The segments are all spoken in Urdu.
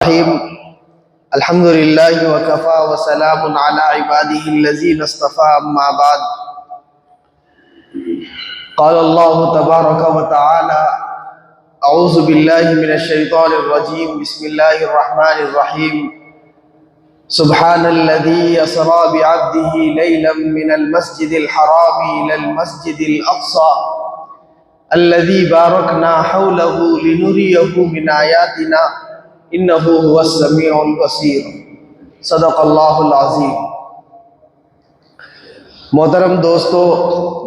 الحمد لله وكفى وسلام على عباده الذين اصطفى أما بعد قال الله تبارك وتعالى أعوذ بالله من الشيطان الرجيم بسم الله الرحمن الرحيم سبحان الذي أسرى بعبده ليلا من المسجد الحرام إلى المسجد الأقصى الذي باركنا حوله لنريه من آياتنا انه هو السمیع البصیر صدق اللہ العظیم۔ محترم دوستو،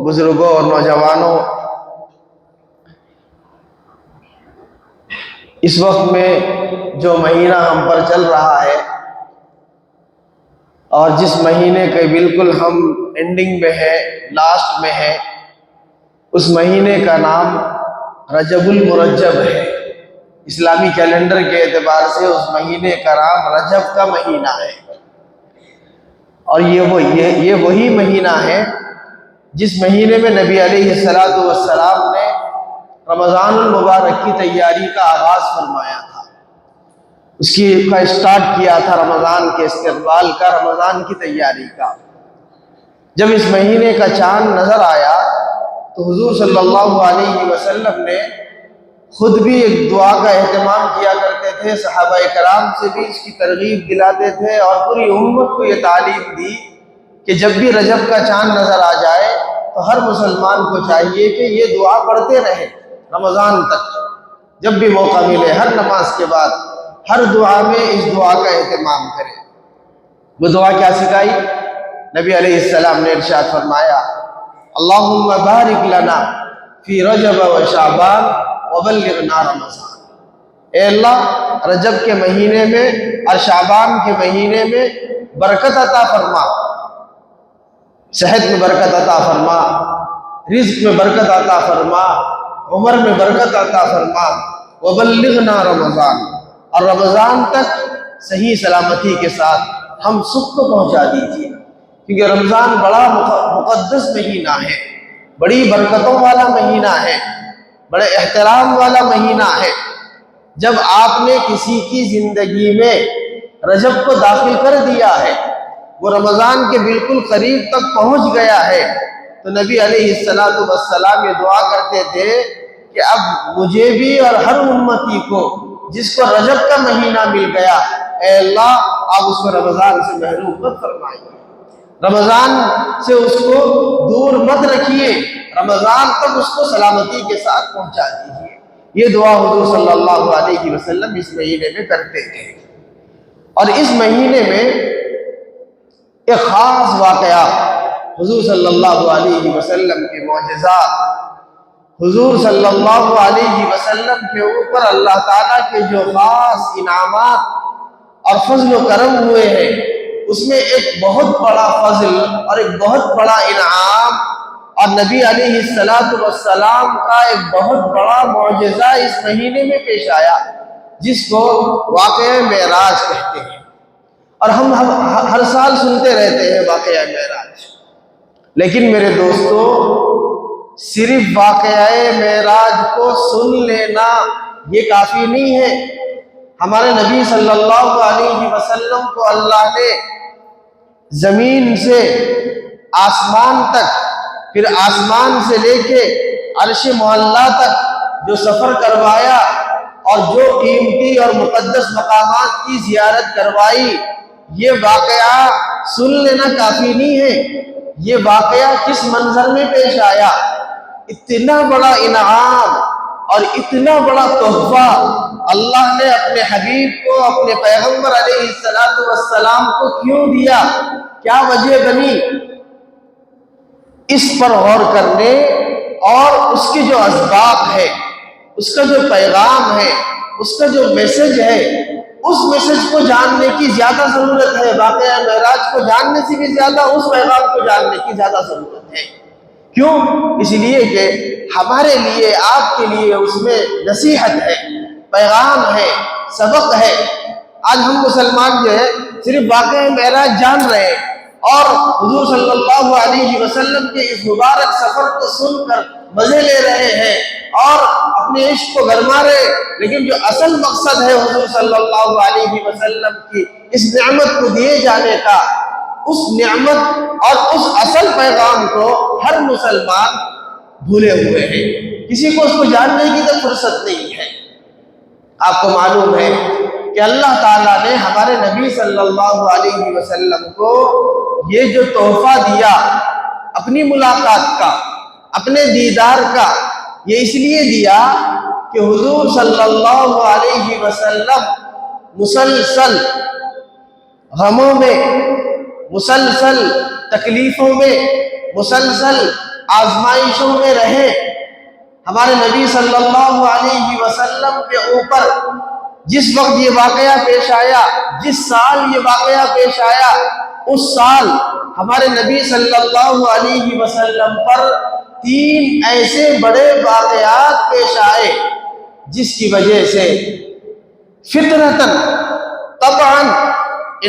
بزرگوں اور نوجوانوں، اس وقت میں جو مہینہ ہم پر چل رہا ہے اور جس مہینے کے بالکل ہم اینڈنگ میں ہیں، لاسٹ میں ہیں، اس مہینے کا نام رجب المرجب ہے۔ اسلامی کیلنڈر کے اعتبار سے اس مہینے کا نام رجب کا مہینہ ہے، اور یہ وہی مہینہ ہے جس مہینے میں نبی علیہ السلام نے رمضان المبارک کی تیاری کا آغاز فرمایا تھا، اس کا اسٹارٹ کیا تھا، رمضان کے استقبال کا، رمضان کی تیاری کا۔ جب اس مہینے کا چاند نظر آیا تو حضور صلی اللہ علیہ وسلم نے خود بھی ایک دعا کا اہتمام کیا کرتے تھے، صحابہ کرام سے بھی اس کی ترغیب دلاتے تھے، اور پوری امت کو یہ تعلیم دی کہ جب بھی رجب کا چاند نظر آ جائے تو ہر مسلمان کو چاہیے کہ یہ دعا پڑھتے رہے رمضان تک، جب بھی موقع ملے، ہر نماز کے بعد ہر دعا میں اس دعا کا اہتمام کرے۔ وہ دعا کیا سکھائی؟ نبی علیہ السلام نے ارشاد فرمایا، اللہم بارک لنا فی رجب و شعبان وبلغنا رمضان۔ اے اللہ، رجب کے مہینے میں اور شعبان کے مہینے میں برکت عطا فرما، صحت میں برکت عطا فرما، رزق میں برکت عطا فرما، عمر میں برکت عطا فرما، وبلغنا رمضان، اور رمضان تک صحیح سلامتی کے ساتھ ہم سب کو پہنچا دیجیے، کیونکہ رمضان بڑا مقدس مہینہ ہے، بڑی برکتوں والا مہینہ ہے، بڑے احترام والا مہینہ ہے۔ جب آپ نے کسی کی زندگی میں رجب کو داخل کر دیا ہے، وہ رمضان کے بالکل قریب تک پہنچ گیا ہے، تو نبی علیہ السلام یہ دعا کرتے تھے کہ اب مجھے بھی اور ہر امتی کو جس کو رجب کا مہینہ مل گیا، اے اللہ آپ اس کو رمضان سے محروم مت فرمائیے، رمضان سے اس کو دور مت رکھیے، رمضان تک اس کو سلامتی کے ساتھ پہنچا دیجیے۔ یہ دعا حضور صلی اللہ علیہ وسلم اس مہینے میں کرتے تھے۔ اور اس مہینے میں ایک خاص واقعہ، حضور صلی اللہ علیہ وسلم کے معجزات، حضور صلی اللہ علیہ وسلم کے اوپر اللہ تعالیٰ کے جو خاص انعامات اور فضل و کرم ہوئے ہیں، اس میں ایک بہت بڑا فضل اور ایک بہت بڑا انعام اور نبی علیہ السلام کا ایک بہت بڑا معجزہ اس مہینے میں پیش آیا، جس کو واقعہ معراج کہتے ہیں۔ اور ہم ہر سال سنتے رہتے ہیں واقعہ معراج، لیکن میرے دوستو، صرف واقعہ معراج کو سن لینا یہ کافی نہیں ہے۔ ہمارے نبی صلی اللہ علیہ وسلم کو اللہ نے زمین سے آسمان تک، پھر آسمان سے لے کے عرش معلیٰ تک جو سفر کروایا اور جو قیمتی اور مقدس مقامات کی زیارت کروائی، یہ واقعہ سن لینا کافی نہیں ہے۔ یہ واقعہ کس منظر میں پیش آیا؟ اتنا بڑا انعام اور اتنا بڑا تحفہ اللہ نے اپنے حبیب کو، اپنے پیغمبر علیہ السلام کو کیوں دیا؟ کیا وجہ بنی؟ اس پر غور کرنے اور اس کے جو اسباق ہے، اس کا جو پیغام ہے، اس کا جو میسج ہے، اس میسج کو جاننے کی زیادہ ضرورت ہے۔ واقعہ معراج کو جاننے سے بھی زیادہ اس پیغام کو جاننے کی زیادہ ضرورت ہے۔ کیوں؟ اس لیے کہ ہمارے لیے، آپ کے لیے اس میں نصیحت ہے، پیغام ہے، سبق ہے۔ آج ہم مسلمان جو ہے صرف واقعہ معراج جان رہے ہیں، اور حضور صلی اللہ علیہ وسلم کے اس مبارک سفر کو سن کر مزے لے رہے ہیں اور اپنے عشق کو گرما رہے ہیں، لیکن جو اصل مقصد ہے حضور صلی اللہ علیہ وسلم کی اس نعمت کو دیے جانے کا، اس نعمت اور اس اصل پیغام کو ہر مسلمان بھولے ہوئے ہیں، کسی کو اس کو جاننے کی تو فرصت نہیں ہے۔ آپ کو معلوم ہے کہ اللہ تعالیٰ نے ہمارے نبی صلی اللہ علیہ وسلم کو یہ جو تحفہ دیا اپنی ملاقات کا، اپنے دیدار کا، یہ اس لیے دیا کہ حضور صلی اللہ علیہ وسلم مسلسل غموں میں، مسلسل تکلیفوں میں، مسلسل آزمائشوں میں رہے۔ ہمارے نبی صلی اللہ علیہ وسلم کے اوپر جس وقت یہ واقعہ پیش آیا، جس سال یہ واقعہ پیش آیا، اس سال ہمارے نبی صلی اللہ علیہ وسلم پر 3 ایسے بڑے واقعات پیش آئے جس کی وجہ سے فطرتاً طبعاً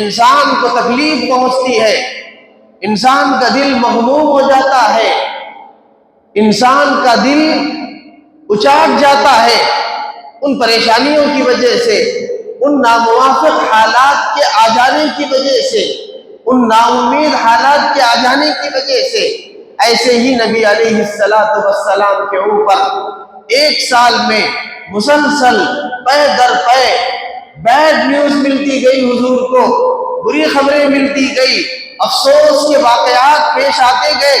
انسان کو تکلیف پہنچتی ہے، انسان کا دل مغموم ہو جاتا ہے، انسان کا دل اچاٹ جاتا ہے ان پریشانیوں کی وجہ سے، ان ناموافق حالات کے آ جانے کی وجہ سے، ان ناامید حالات کے آ جانے کی وجہ سے۔ ایسے ہی نبی علیہ السلام کے اوپر 1 سال میں مسلسل پے در پے بیڈ نیوز ملتی گئی، حضور کو بری خبریں ملتی گئی، افسوس کے واقعات پیش آتے گئے،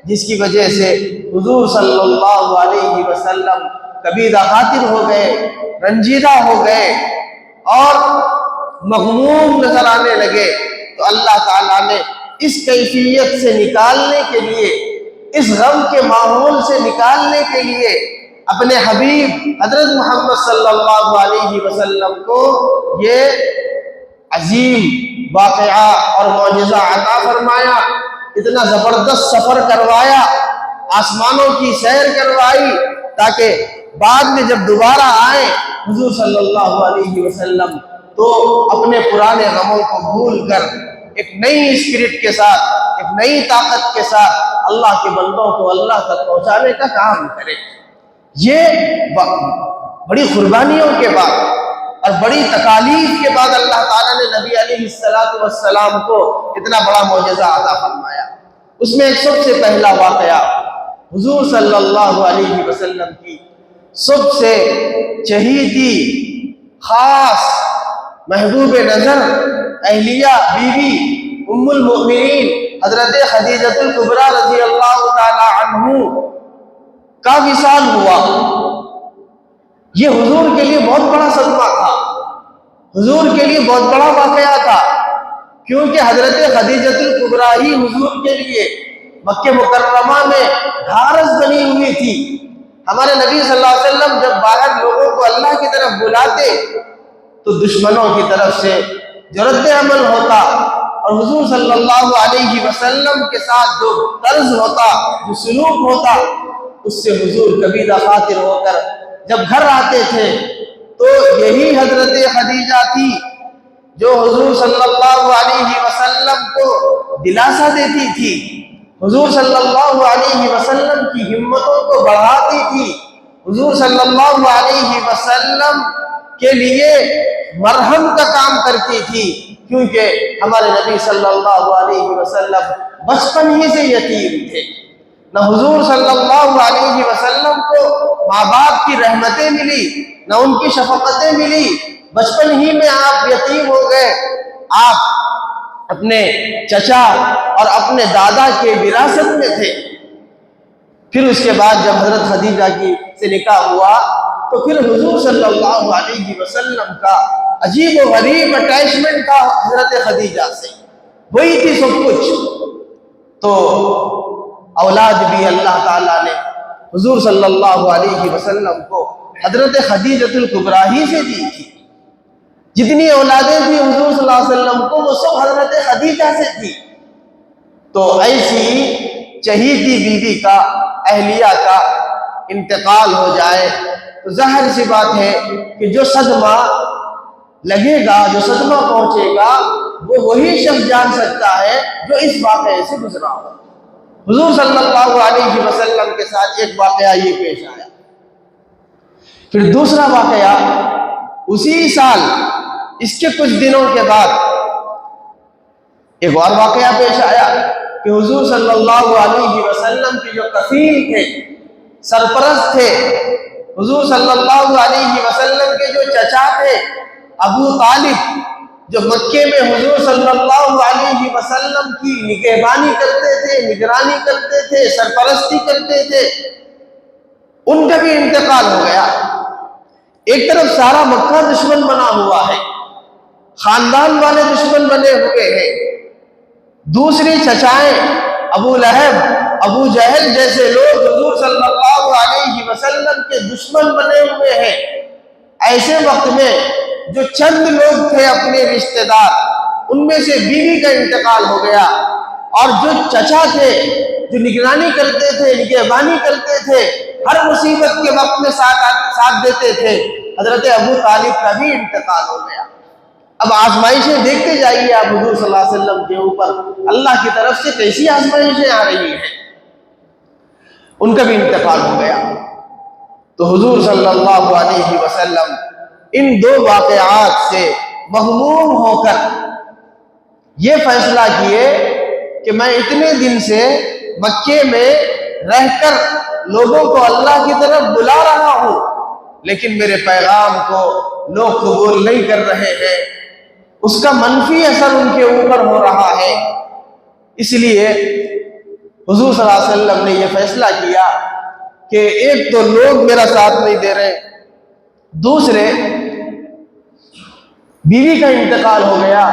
جس کی وجہ سے حضور صلی اللہ علیہ وسلم کبیدہ خاطر ہو گئے، رنجیدہ ہو گئے اور مغموم نظر آنے لگے۔ تو اللہ تعالیٰ نے اس کیفیت سے نکالنے کے لیے، اس غم کے ماحول سے نکالنے کے لیے اپنے حبیب حضرت محمد صلی اللہ علیہ وسلم کو یہ عظیم واقعہ اور معجزہ عطا فرمایا، اتنا زبردست سفر کروایا، آسمانوں کی سیر کروائی، تاکہ بعد میں جب دوبارہ آئیں حضور صلی اللہ علیہ وسلم تو اپنے پرانے غموں کو بھول کر ایک نئی اسپرٹ کے ساتھ، ایک نئی طاقت کے ساتھ اللہ کے بندوں کو اللہ تک پہنچانے کا کام کرے۔ یہ بڑی قربانیوں کے بعد اور بڑی تکالیف کے بعد اللہ تعالیٰ نے نبی علیہ السلام کو اتنا بڑا معجزہ عطا فرمایا۔ اس میں ایک سب سے پہلا واقعہ حضور صلی اللہ علیہ وسلم کی سب سے چہیتی، خاص، محبوب نظر اہلیہ بیوی ام المؤمنین حضرت خدیجہ الکبریٰ رضی اللہ تعالی عنہ کا وصال ہوا۔ یہ حضور کے لیے بہت بڑا صدمہ تھا، حضور کے لیے بہت بڑا واقعہ تھا، کیونکہ حضرت خدیجہ الکبریٰ ہی حضور کے لیے مکہ مکرمہ میں ڈھارس بنی ہوئی تھی۔ ہمارے نبی صلی اللہ علیہ وسلم جب باہر لوگوں کو اللہ کی طرف بلاتے تو دشمنوں کی طرف سے جو رد عمل ہوتا، اور حضور صلی اللہ علیہ وسلم کے ساتھ جو طرز ہوتا، جو سلوک ہوتا، اس سے حضور کبیدہ خاطر ہو کر جب گھر آتے تھے تو یہی حضرت خدیجہ تھی جو حضور صلی اللہ علیہ وسلم کو دلاسا دیتی تھی، حضور صلی اللہ علیہ وسلم کی ہمتوں کو بڑھاتی تھی، حضور صلی اللہ علیہ وسلم کے لیے مرہم کا کام کرتی تھی، کیونکہ ہمارے نبی صلی اللہ علیہ وسلم بچپن ہی سے یتیم تھے۔ نہ حضور صلی اللہ علیہ وسلم کو ماں باپ کی رحمتیں ملی، نہ ان کی شفقتیں ملی، بچپن ہی میں آپ یتیم ہو گئے۔ آپ اپنے چچا اور اپنے دادا کے وراثت میں تھے۔ پھر اس کے بعد جب حضرت خدیجہ کی سے نکاح ہوا تو پھر حضور صلی اللہ علیہ وسلم کا عجیب و غریب اٹیچمنٹ تھا حضرت خدیجہ سے، وہی تھی سب کچھ۔ تو اولاد بھی اللہ تعالیٰ نے حضور صلی اللہ علیہ وسلم کو حضرت خدیجہ الکبریٰ ہی سے دی تھی۔ جتنی اولادیں تھیں حضور صلی اللہ علیہ وسلم کو وہ سب حضرت خدیجہ سے تھی۔ تو ایسی چہیتی بیوی کا، اہلیہ کا انتقال ہو جائے تو ظاہر سی بات ہے کہ جو صدمہ لگے گا، جو صدمہ پہنچے گا، وہ وہی شخص جان سکتا ہے جو اس واقعے سے گزرا ہو۔ حضور صلی اللہ علیہ وسلم کے ساتھ ایک واقعہ یہ پیش آیا۔ پھر دوسرا واقعہ اسی سال اس کے کچھ دنوں کے بعد ایک اور واقعہ پیش آیا کہ حضور صلی اللہ علیہ وسلم کے جو کفیل تھے، سرپرست تھے، حضور صلی اللہ علیہ وسلم کے جو چچا تھے ابو طالب، جو مکے میں حضور صلی اللہ علیہ وسلم کی نگہبانی کرتے تھے، نگرانی کرتے تھے، سرپرستی کرتے تھے، ان کا بھی انتقال ہو گیا۔ ایک طرف سارا مکہ دشمن بنا ہوا ہے، خاندان والے دشمن بنے ہوئے ہیں، دوسری چچائیں ابو لہب، ابو جہل جیسے لوگ حضور صلی اللہ علیہ وسلم کے دشمن بنے ہوئے ہیں۔ ایسے وقت میں جو چند لوگ تھے اپنے رشتہ دار، ان میں سے بیوی کا انتقال ہو گیا، اور جو چچا تھے، جو نگرانی کرتے تھے، نگہبانی کرتے تھے، ہر مصیبت کے وقت میں ساتھ دیتے تھے، حضرت ابو طالب کا بھی انتقال ہو گیا۔ اب آزمائشیں دیکھتے جائیے آپ حضور صلی اللہ علیہ وسلم کے اوپر اللہ کی طرف سے کیسی آزمائشیں آ رہی ہیں۔ ان کا بھی انتقال ہو گیا۔ تو حضور صلی اللہ علیہ وسلم ان دو واقعات سے مغموم ہو کر یہ فیصلہ کیے کہ میں اتنے دن سے مکے میں رہ کر لوگوں کو اللہ کی طرف بلا رہا ہوں، لیکن میرے پیغام کو لوگ قبول نہیں کر رہے ہیں، اس کا منفی اثر ان کے اوپر ہو رہا ہے۔ اس لیے حضور صلی اللہ علیہ وسلم نے یہ فیصلہ کیا کہ ایک تو لوگ میرا ساتھ نہیں دے رہے، دوسرے بیوی کا انتقال ہو گیا،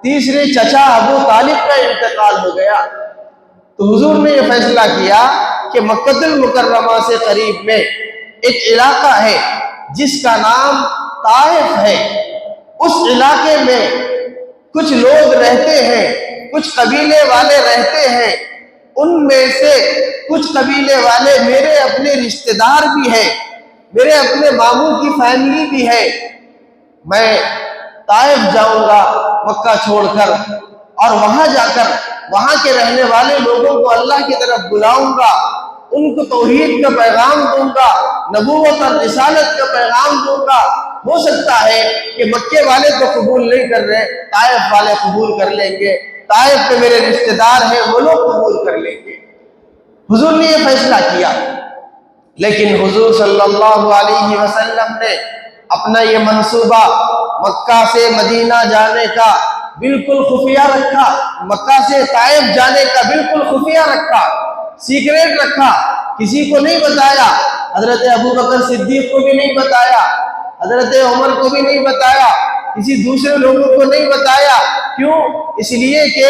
تیسرے چچا ابو طالب کا انتقال ہو گیا۔ تو حضور نے یہ فیصلہ کیا کہ مکہ المکرمہ سے قریب میں ایک علاقہ ہے جس کا نام طائف ہے، اس علاقے میں کچھ لوگ رہتے ہیں، کچھ قبیلے والے رہتے ہیں، ان میں سے کچھ قبیلے والے میرے اپنے رشتہ دار بھی ہیں، میرے اپنے ماموں کی فیملی بھی ہے۔ میں طائف جاؤں گا مکہ چھوڑ کر، اور وہاں جا کر وہاں کے رہنے والے لوگوں کو اللہ کی طرف بلاؤں گا، ان کو توحید کا پیغام دوں گا، نبوت اور رسالت کا پیغام دوں گا۔ ہو سکتا ہے کہ مکے والے تو قبول نہیں کر رہے، طائف والے قبول کر لیں گے، طائف کے میرے رشتہ دار ہیں وہ لوگ قبول کر لیں گے۔ حضور نے یہ فیصلہ کیا، لیکن حضور صلی اللہ علیہ وسلم نے اپنا یہ منصوبہ مکہ سے مدینہ جانے کا بالکل خفیہ رکھا، مکہ سے طائف جانے کا بالکل خفیہ رکھا، سیکریٹ رکھا، کسی کو نہیں بتایا، حضرت ابو بکر صدیق کو بھی نہیں بتایا، حضرت عمر کو بھی نہیں بتایا، کسی دوسرے لوگوں کو نہیں بتایا۔ کیوں؟ اس لیے کہ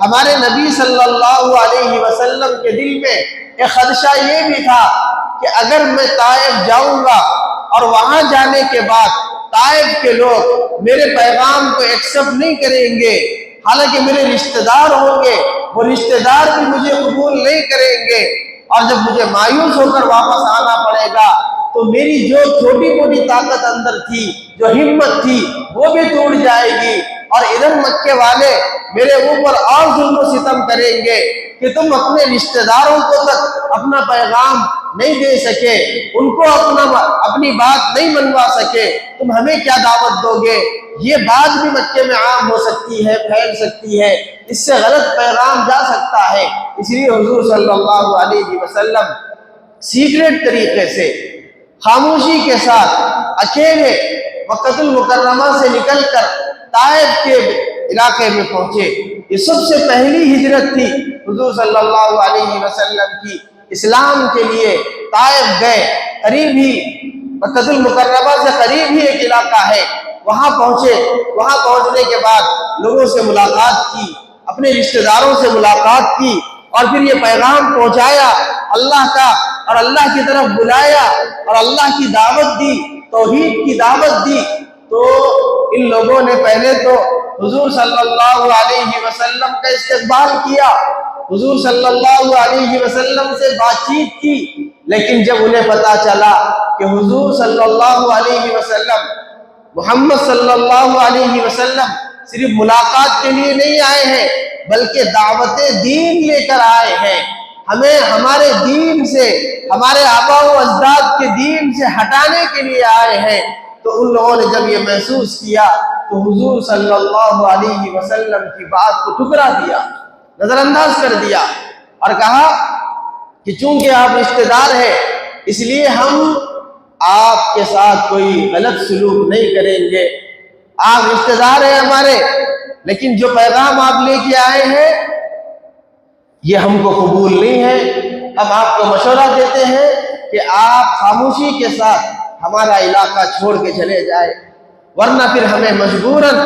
ہمارے نبی صلی اللہ علیہ وسلم کے دل میں ایک خدشہ یہ بھی تھا کہ اگر میں طائف جاؤں گا اور وہاں جانے کے بعد طائف کے لوگ میرے پیغام کو ایکسپٹ نہیں کریں گے، حالانکہ میرے رشتہ دار ہوں گے، وہ رشتہ دار بھی مجھے قبول نہیں کریں گے، اور جب مجھے مایوس ہو کر واپس آنا پڑے گا تو میری جو چھوٹی موٹی طاقت اندر تھی، جو ہمت تھی، وہ بھی ٹوٹ جائے گی، اور ادھر مکے والے میرے اوپر اور ظلم و ستم کریں گے کہ تم اپنے رشتہ داروں کو تک اپنا پیغام نہیں دے سکے، ان کو اپنی بات نہیں منوا سکے، تم ہمیں کیا دعوت دو گے؟ یہ بات بھی مکے میں عام ہو سکتی ہے، پھیل سکتی ہے، اس سے غلط پیغام جا سکتا ہے۔ اس لیے حضور صلی اللہ علیہ وسلم سیکریٹ طریقے سے، خاموشی کے ساتھ، اکیلے مکہ المکرمہ سے نکل کر طائف کے علاقے میں پہنچے۔ یہ سب سے پہلی ہجرت تھی حضور صلی اللہ علیہ وسلم کی، اسلام کے لیے طائف گئے، قریب ہی مکہ المکرمہ سے قریب ہی ایک علاقہ ہے، وہاں پہنچے۔ وہاں پہنچنے کے بعد لوگوں سے ملاقات کی، اپنے رشتہ داروں سے ملاقات کی، اور پھر یہ پیغام پہنچایا اللہ کا، اور اللہ کی طرف بلایا، اور اللہ کی دعوت دی، توحید کی دعوت دی۔ تو ان لوگوں نے پہلے تو حضور صلی اللہ علیہ وسلم کا استقبال کیا، حضور صلی اللہ علیہ وسلم سے بات چیت کی، لیکن جب انہیں پتا چلا کہ حضور صلی اللہ علیہ وسلم، محمد صلی اللہ علیہ وسلم صرف ملاقات کے لیے نہیں آئے ہیں بلکہ دعوت دین لے کر آئے ہیں. ہمیں ہمارے دین سے، ہمارے آبا و اجداد کے دین سے ہٹانے کے لیے آئے ہیں. تو ان لوگوں نے جب یہ محسوس کیا تو حضور صلی اللہ علیہ وسلم کی بات کو ٹھکرا دیا، نظر انداز کر دیا اور کہا کہ چونکہ آپ رشتہ دار ہیں اس لیے ہم آپ کے ساتھ کوئی غلط سلوک نہیں کریں گے. آپ رشتہ دار ہیں ہمارے، لیکن جو پیغام آپ لے کے آئے ہیں یہ ہم کو قبول نہیں ہے. ہم آپ کو مشورہ دیتے ہیں کہ آپ خاموشی کے ساتھ ہمارا علاقہ چھوڑ کے چلے جائے، ورنہ پھر ہمیں مجبوراً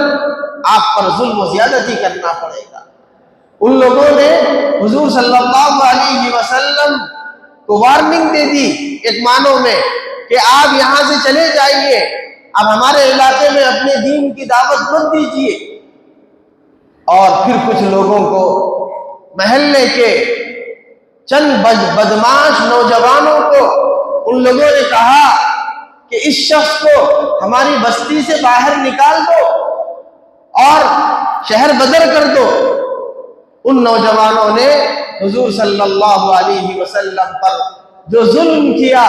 آپ پر ظلم و زیادتی کرنا پڑے گا. ان لوگوں نے حضور صلی اللہ علیہ وسلم کو وارننگ دے دی ایک معنوں میں کہ آپ یہاں سے چلے جائیے، اب ہمارے علاقے میں اپنے دین کی دعوت مت دیجیے. اور پھر کچھ لوگوں کو، محلے کے چند بدماش نوجوانوں کو ان لوگوں نے کہا کہ اس شخص کو ہماری بستی سے باہر نکال دو اور شہر بدر کر دو. ان نوجوانوں نے حضور صلی اللہ علیہ وسلم پر جو ظلم کیا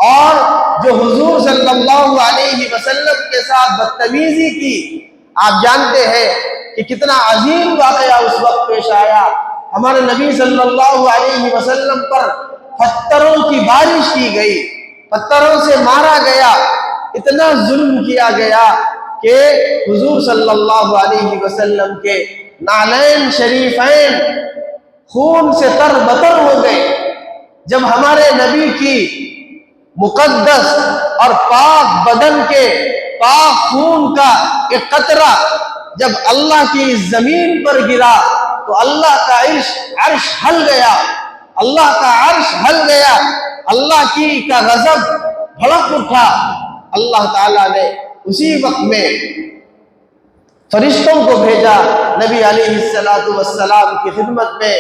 اور جو حضور صلی اللہ علیہ وسلم کے ساتھ بدتمیزی کی، آپ جانتے ہیں کہ کتنا عظیم واقعہ اس وقت پیش آیا. ہمارے نبی صلی اللہ علیہ وسلم پر پتھروں کی بارش کی گئی، پتھروں سے مارا گیا، اتنا ظلم کیا گیا کہ حضور صلی اللہ علیہ وسلم کے نعلین شریفین خون سے تر بتر ہو گئے. جب ہمارے نبی کی مقدس اور پاک بدن کے پاک خون کا ایک قطرہ جب اللہ کی زمین پر گرا تو اللہ کا عرش ہل گیا، اللہ کا عرش ہل گیا، اللہ کی کا غضب بھڑک اٹھا. اللہ تعالیٰ نے اسی وقت میں فرشتوں کو بھیجا نبی علیہ السلام کی خدمت میں،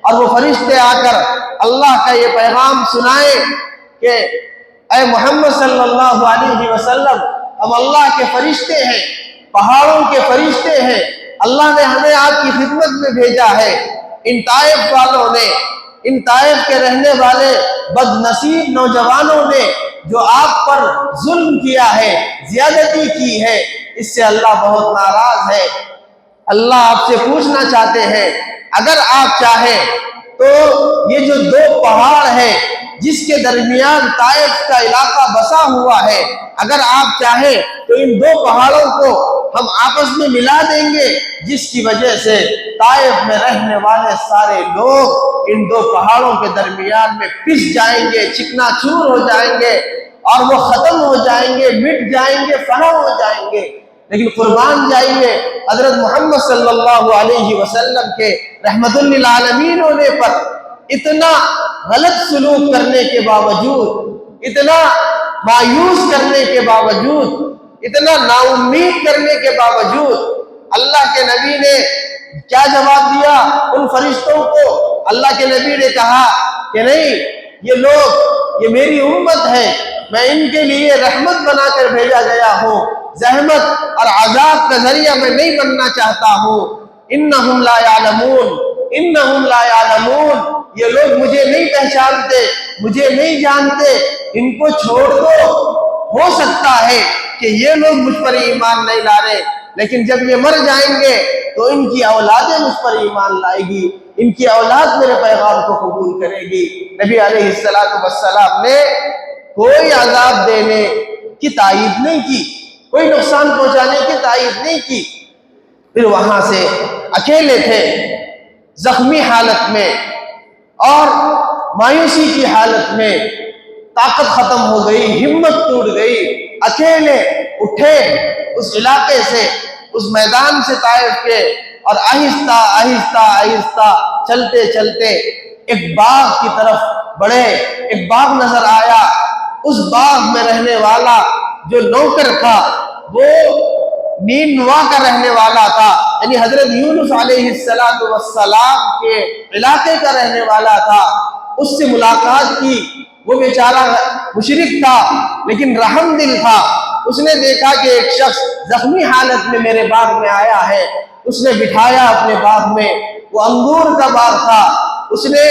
اور وہ فرشتے آ کر اللہ کا یہ پیغام سنائے کہ اے محمد صلی اللہ علیہ وسلم، ہم اللہ کے فرشتے ہیں، پہاڑوں کے فرشتے ہیں، اللہ نے ہمیں آپ کی خدمت میں بھیجا ہے. ان طائف والوں نے، ان طائف کے رہنے والے بد نصیب نوجوانوں نے جو آپ پر ظلم کیا ہے، زیادتی کی ہے، اس سے اللہ بہت ناراض ہے. اللہ آپ سے پوچھنا چاہتے ہیں اگر آپ چاہیں تو یہ جو دو پہاڑ ہیں جس کے درمیان طائف کا علاقہ بسا ہوا ہے، اگر آپ چاہیں تو ان دو پہاڑوں کو ہم آپس میں ملا دیں گے، جس کی وجہ سے طائف میں رہنے والے سارے لوگ ان دو پہاڑوں کے درمیان میں پس جائیں گے، چکنا چور ہو جائیں گے اور وہ ختم ہو جائیں گے، مٹ جائیں گے، فنا ہو جائیں گے. لیکن قربان جائیے حضرت محمد صلی اللہ علیہ وسلم کے رحمت للعالمین ہونے پر اتنا غلط سلوک کرنے کے باوجود، اتنا مایوس کرنے کے باوجود، اتنا نا امید کرنے کے باوجود اللہ کے نبی نے کیا جواب دیا ان فرشتوں کو؟ اللہ کے نبی نے کہا کہ نہیں، یہ لوگ، یہ میری امت ہے، میں ان کے لیے رحمت بنا کر بھیجا گیا ہوں، زحمت اور عذاب کا ذریعہ میں نہیں بننا چاہتا ہوں. انہم لا یعلمون، انہم لا یعلمون، یہ لوگ مجھے نہیں پہچانتے، مجھے نہیں جانتے، ان کو چھوڑ دو. ہو سکتا ہے کہ یہ لوگ مجھ پر ایمان نہیں لا رہے، لیکن جب یہ مر جائیں گے تو ان کی اولادیں مجھ پر ایمان لائے گی، ان کی اولاد میرے پیغام کو قبول کرے گی. نبی علیہ السلام نے کوئی عذاب دینے کی تائید نہیں کی، کوئی نقصان پہنچانے کی تائید نہیں کی. پھر وہاں سے اکیلے تھے، زخمی حالت میں اور مایوسی کی حالت میں، طاقت ختم ہو گئی، ہمت ٹوٹ گئی، اکیلے اٹھے اس علاقے سے، اس میدان سے طائف کے، اور آہستہ آہستہ آہستہ چلتے چلتے ایک باغ کی طرف بڑھے. ایک باغ نظر آیا، اس باغ میں رہنے والا جو نوکر تھا وہ نینوا کا رہنے والا تھا، یعنی حضرت یونس علیہ السلام کے علاقے کا رہنے والا تھا. اس سے ملاقات کی. وہ بیچارہ مشرک تھا لیکن رحم دل تھا. اس نے دیکھا کہ ایک شخص زخمی حالت میں میرے باغ میں آیا ہے، اس نے بٹھایا اپنے باغ میں، وہ انگور کا باغ تھا، اس نے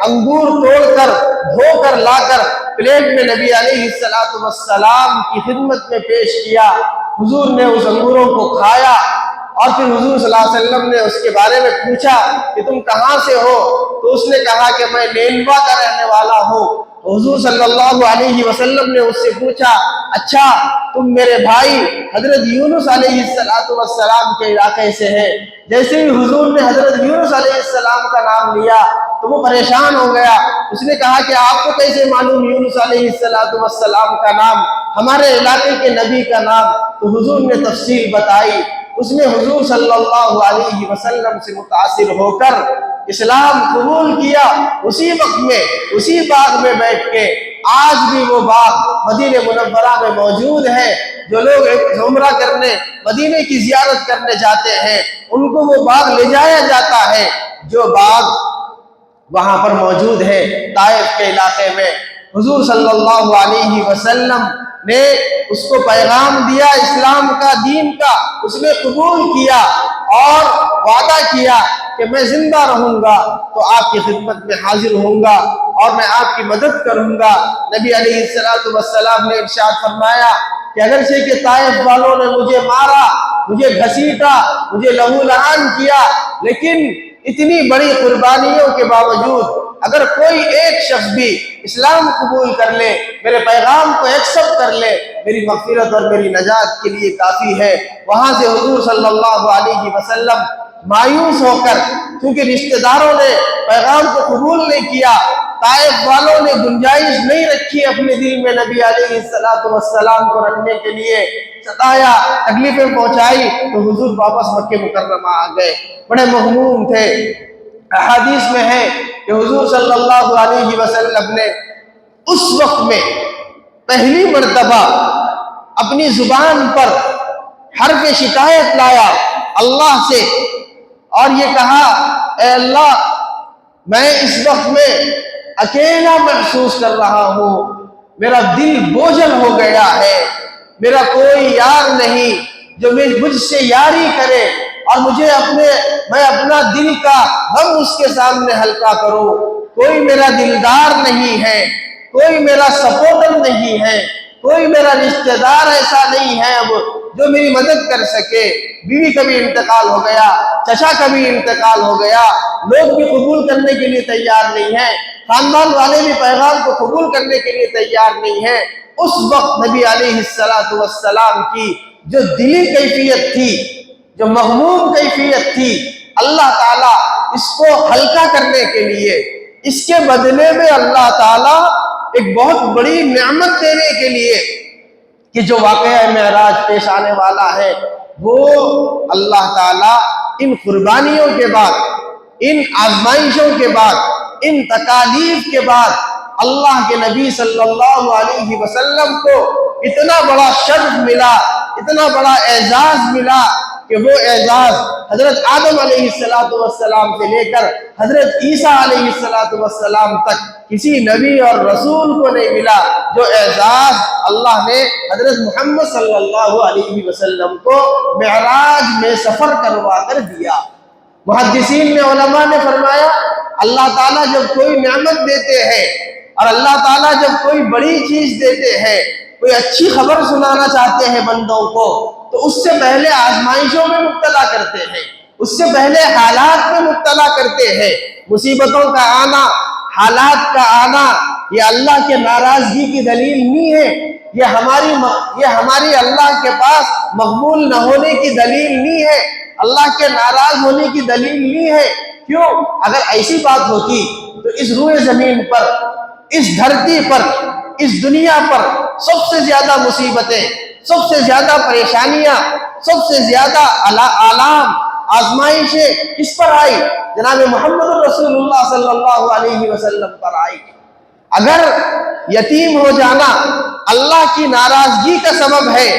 انگور توڑ کر دھو کر لا کر پلیٹ میں نبی علیہ السلام کی خدمت میں پیش کیا۔ حضور نے اس انگوروں کو کھایا اور پھر حضور صلی اللہ علیہ وسلم نے اس کے بارے میں پوچھا کہ تم کہاں سے ہو؟ تو اس نے کہا کہ میں نینوا کا رہنے والا ہوں۔ حضور صلی اللہ علیہ وسلم نے اس سے پوچھا اچھا تم میرے بھائی حضرت یونس علیہ السلام کے علاقے سے ہے؟ جیسے ہی حضور نے حضرت یونس علیہ السلام کا نام لیا تو وہ پریشان ہو گیا۔ اس نے کہا کہ آپ کو کیسے معلوم یونس علیہ السلام کا نام، ہمارے علاقے کے نبی کا نام؟ تو حضور نے تفصیل بتائی۔ اس نے حضور صلی اللہ علیہ وسلم سے متاثر ہو کر اسلام قبول کیا، اسی وقت میں اسی باغ میں بیٹھ کے۔ آج بھی وہ باغ مدینہ منورہ میں موجود ہے۔ جو لوگ عمرہ کرنے مدینے کی زیارت کرنے جاتے ہیں ان کو وہ باغ لے جایا جاتا ہے، جو باغ وہاں پر موجود ہے طائف کے علاقے میں۔ حضور صلی اللہ علیہ وسلم نے اس کو پیغام دیا اسلام کا، دین کا، اس نے قبول کیا اور وعدہ کیا کہ میں زندہ رہوں گا تو آپ کی خدمت میں حاضر ہوں گا اور میں آپ کی مدد کروں گا۔ نبی علیہ السلام نے ارشاد فرمایا کہ اگرچہ کہ طائف والوں نے مجھے مارا، مجھے گھسیٹا، مجھے لہو لہان کیا، لیکن اتنی بڑی قربانیوں کے باوجود اگر کوئی ایک شخص بھی اسلام قبول کر لے، میرے پیغام کو ایکسپٹ کر لے، میری مغفرت اور میری نجات کے لیے کافی ہے۔ وہاں سے حضور صلی اللہ علیہ وسلم مایوس ہو کر، کیونکہ رشتہ داروں نے پیغام کو قبول نہیں کیا، طائف والوں نے گنجائش نہیں رکھی اپنے دل میں نبی علیہ السلام کو رکھنے کے لیے، ستایا، تکلیفیں پہنچائی، تو حضور واپس مکہ مکرمہ آ گئے، بڑے مغموم تھے۔ احادیث میں ہے کہ حضور صلی اللہ علیہ وسلم نے اس وقت میں پہلی مرتبہ اپنی زبان پر حرف شکایت لایا اللہ سے اور یہ کہا اے اللہ میں اس وقت میں اکیلا محسوس کر رہا ہوں، میرا دل بوجھل ہو گیا ہے، میرا کوئی یار نہیں جو مجھ سے یاری کرے اور میں اپنا دل کا غم اس کے سامنے ہلکا کروں۔ کوئی میرا دلدار نہیں ہے، کوئی میرا سپورٹر نہیں ہے، کوئی میرا رشتہ دار ایسا نہیں ہے اب جو میری مدد کر سکے۔ بیوی کا بھی انتقال ہو گیا، چچا کا بھی انتقال ہو گیا، لوگ بھی قبول کرنے کے لیے تیار نہیں ہیں، خاندان والے بھی پیغام کو قبول کرنے کے لیے تیار نہیں ہیں۔ اس وقت نبی علیہ السلام کی جو دلی کیفیت تھی، جو مغموم کیفیت تھی، اللہ تعالیٰ اس کو ہلکا کرنے کے لیے، اس کے بدلے میں اللہ تعالیٰ ایک بہت بڑی نعمت دینے کے لیے کہ جو واقعہ معراج پیش آنے والا ہے، وہ اللہ تعالیٰ ان قربانیوں کے بعد، ان آزمائشوں کے بعد، ان تکالیف کے بعد اللہ کے نبی صلی اللہ علیہ وسلم کو اتنا بڑا شرف ملا، اتنا بڑا اعزاز ملا کہ وہ اعزاز حضرت آدم علیہ السلام سے لے کر حضرت عیسیٰ علیہ السلام تک کسی نبی اور رسول کو نہیں ملا، جو اعزاز اللہ نے حضرت محمد صلی اللہ علیہ وسلم کو معراج میں سفر کروا کر دیا۔ محدثین نے، علماء نے فرمایا اللہ تعالیٰ جب کوئی نعمت دیتے ہیں اور اللہ تعالیٰ جب کوئی بڑی چیز دیتے ہیں، کوئی اچھی خبر سنانا چاہتے ہیں بندوں کو، تو اس سے پہلے آزمائشوں میں مبتلا کرتے ہیں، اس سے پہلے حالات میں مبتلا کرتے ہیں۔ مصیبتوں کا آنا، حالات کا آنا، یہ اللہ کے ناراضگی کی دلیل نہیں ہے، یہ ہماری اللہ کے پاس مقبول نہ ہونے کی دلیل نہیں ہے، اللہ کے ناراض ہونے کی دلیل نہیں ہے۔ کیوں؟ اگر ایسی بات ہوتی تو اس روئے زمین پر، اس دھرتی پر، اس دنیا پر سب سے زیادہ مصیبتیں، سب سے زیادہ پریشانیاں، سب سے زیادہ آلام، آزمائشیں کس پر آئی؟ جناب محمد رسول اللہ صلی اللہ علیہ وسلم پر آئی۔ اگر یتیم ہو جانا اللہ کی ناراضگی کا سبب ہے،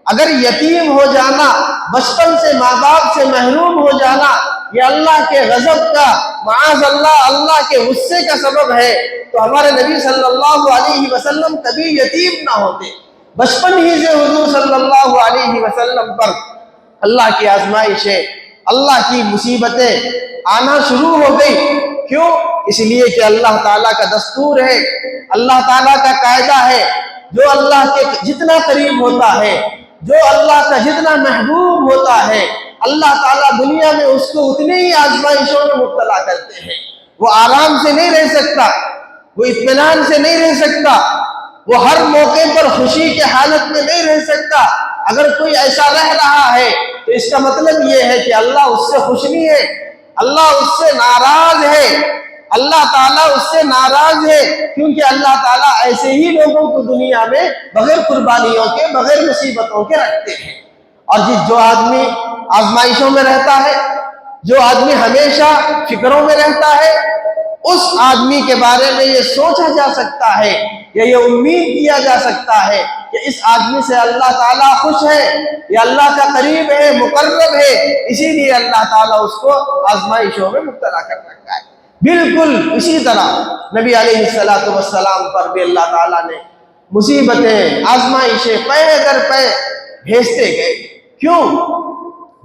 اگر یتیم ہو جانا، بچپن سے ماں باپ سے محروم ہو جانا، یہ اللہ کے غضب کا، معاذ اللہ اللہ کے غصے کا سبب ہے، تو ہمارے نبی صلی اللہ علیہ وسلم کبھی یتیم نہ ہوتے، بچپن ہی سے حضور صلی اللہ علیہ وسلم پر اللہ کی آزمائشیں، اللہ کی مصیبتیں آنا شروع ہو گئی۔ کیوں؟ اس لیے کہ اللہ تعالیٰ کا دستور ہے، اللہ تعالیٰ کا قاعدہ ہے، جو اللہ کے جتنا قریب ہوتا ہے، جو اللہ کا جتنا محبوب ہوتا ہے، اللہ تعالیٰ دنیا میں اس کو اتنی ہی آزمائشوں میں مبتلا کرتے ہیں۔ وہ آرام سے نہیں رہ سکتا، وہ اطمینان سے نہیں رہ سکتا، وہ ہر موقع پر خوشی کے حالت میں نہیں رہ سکتا۔ اگر کوئی ایسا رہ رہا ہے تو اس کا مطلب یہ ہے کہ اللہ اس سے خوش نہیں ہے، اللہ اس سے ناراض ہے، اللہ تعالیٰ اس سے ناراض ہے، کیونکہ اللہ تعالیٰ ایسے ہی لوگوں کو دنیا میں بغیر قربانیوں کے، بغیر مصیبتوں کے رکھتے ہیں۔ اور جو آدمی آزمائشوں میں رہتا ہے، جو آدمی ہمیشہ فکروں میں رہتا ہے، اس آدمی کے بارے میں یہ سوچا جا سکتا ہے یا یہ امید کیا جا سکتا ہے کہ اس آدمی سے اللہ تعالیٰ خوش ہے، یہ اللہ کا قریب ہے، مقرب ہے، اسی لیے اللہ تعالیٰ اس کو آزمائشوں میں مبتلا کر رکھا ہے۔ بالکل اسی طرح نبی علیہ السلام پر بھی اللہ تعالیٰ نے مصیبتیں، آزمائشیں پے در پے بھیجتے گئے۔ کیوں؟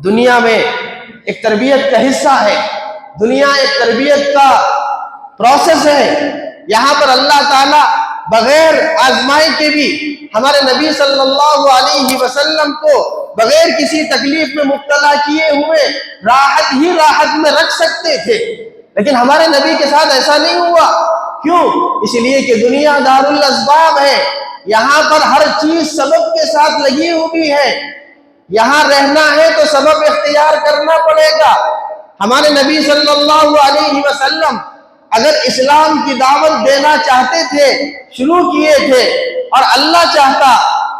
دنیا میں ایک تربیت کا حصہ ہے، دنیا ایک تربیت کا پروسیس ہے۔ یہاں پر اللہ تعالیٰ بغیر آزمائے کے بھی ہمارے نبی صلی اللہ علیہ وسلم کو بغیر کسی تکلیف میں مبتلا کیے ہوئے راحت ہی راحت میں رکھ سکتے تھے، لیکن ہمارے نبی کے ساتھ ایسا نہیں ہوا۔ کیوں؟ اس لیے کہ دنیا دار الاسباب ہے، یہاں پر ہر چیز سبب کے ساتھ لگی ہوئی ہے، یہاں رہنا ہے تو سبب اختیار کرنا پڑے گا۔ ہمارے نبی صلی اللہ علیہ وسلم اگر اسلام کی دعوت دینا چاہتے تھے، شروع کیے تھے، اور اللہ چاہتا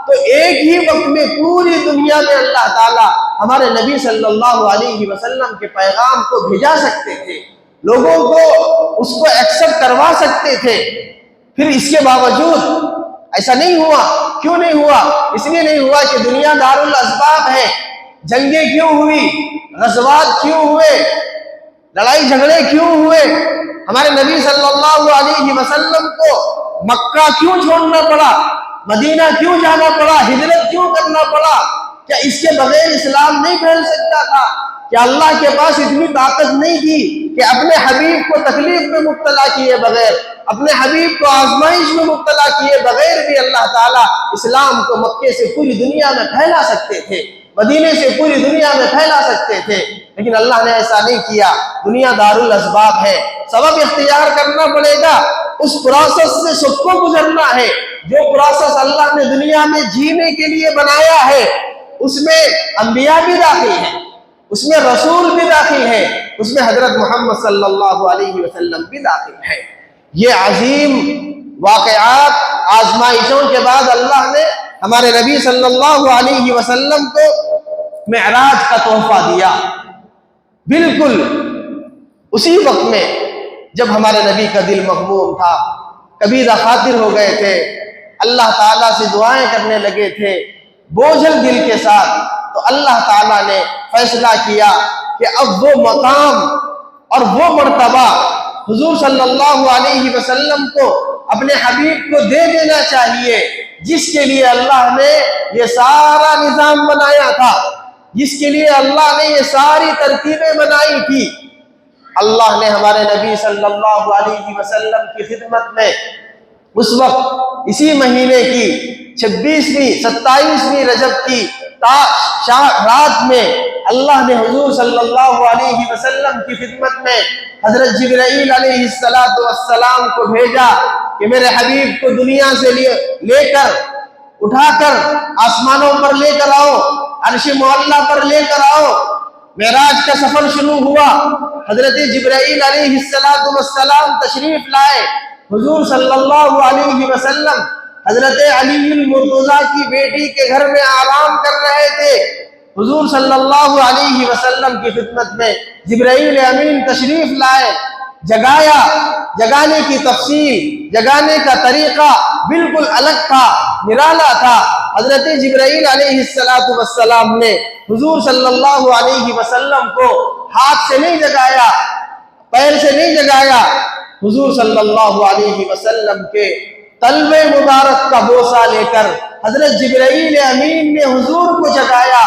تو ایک ہی وقت میں پوری دنیا میں اللہ تعالیٰ ہمارے نبی صلی اللہ علیہ وسلم کے پیغام کو بھیجا سکتے تھے، لوگوں کو اس کو ایکسپٹ کروا سکتے تھے۔ پھر اس کے باوجود ایسا نہیں ہوا۔ کیوں نہیں ہوا؟ اس لیے نہیں ہوا کہ دنیا دار الاسباب ہے۔ جنگیں کیوں ہوئی؟ غزوات کیوں ہوئے؟ لڑائی جھگڑے کیوں ہوئے؟ ہمارے نبی صلی اللہ علیہ وسلم کو مکہ کیوں چھوڑنا پڑا؟ مدینہ کیوں جانا پڑا؟ ہجرت کیوں کرنا پڑا؟ کیا اس کے بغیر اسلام نہیں پھیل سکتا تھا؟ کیا اللہ کے پاس اتنی طاقت نہیں تھی کہ اپنے حبیب کو تکلیف میں مبتلا کیے بغیر، اپنے حبیب کو آزمائش میں مبتلا کیے بغیر بھی اللہ تعالیٰ اسلام کو مکے سے پوری دنیا میں پھیلا سکتے تھے، مدینے سے پوری دنیا میں پھیلا سکتے تھے؟ لیکن اللہ نے ایسا نہیں کیا۔ دنیا دار الاسباب ہے، سبب اختیار کرنا پڑے گا، اس پروسیس سے سب کو گزرنا ہے۔ جو پروسیس اللہ نے دنیا میں جینے کے لیے بنایا ہے، اس میں انبیاء بھی داخل ہیں، اس میں رسول بھی داخل ہے، اس میں حضرت محمد صلی اللہ علیہ وسلم بھی داخل ہے۔ یہ عظیم واقعات، آزمائشوں کے بعد اللہ نے ہمارے نبی صلی اللہ علیہ وسلم کو معراج کا تحفہ دیا۔ بالکل اسی وقت میں جب ہمارے نبی کا دل مغموم تھا، کبیرہ خاطر ہو گئے تھے، اللہ تعالیٰ سے دعائیں کرنے لگے تھے بوجھل دل کے ساتھ، تو اللہ تعالیٰ نے فیصلہ کیا کہ اب وہ مقام اور وہ مرتبہ حضور صلی اللہ علیہ وسلم کو اپنے حبیب کو دے دینا چاہیے، جس کے لیے اللہ نے یہ سارا نظام بنایا تھا، جس کے لیے اللہ نے یہ ساری ترتیبیں بنائی تھی۔ اللہ نے ہمارے نبی صلی اللہ علیہ وسلم کی خدمت میں اس وقت اسی مہینے کی 26ویں 27ویں رجب کی رات میں اللہ نے حضور صلی اللہ علیہ وسلم کی خدمت میں حضرت جبرائیل علیہ السلام کو بھیجا کہ میرے حبیب کو دنیا سے لے کر اٹھا کر آسمانوں پر لے کر آؤ، عرش معلیٰ پر لے کر آؤ۔ معراج کا سفر شروع ہوا، حضرت جبرائیل علیہ السلام تشریف لائے، حضور صلی اللہ علیہ وسلم حضرت علی المرتضیٰ کی بیٹی کے گھر میں آرام کر رہے تھے۔ حضور صلی اللہ علیہ وسلم کی خدمت میں جبرائیل امین تشریف لائے، جگایا، جگانے کی تفصیل، جگانے کا طریقہ بالکل الگ تھا، نرالا تھا۔ حضرت جبرائیل علیہ السلام نے حضور صلی اللہ علیہ وسلم کو ہاتھ سے نہیں جگایا، پیر سے نہیں جگایا، حضور صلی اللہ علیہ وسلم کے تلوے مبارک کا بوسہ لے کر حضرت جبرائیل امین نے حضور کو جگایا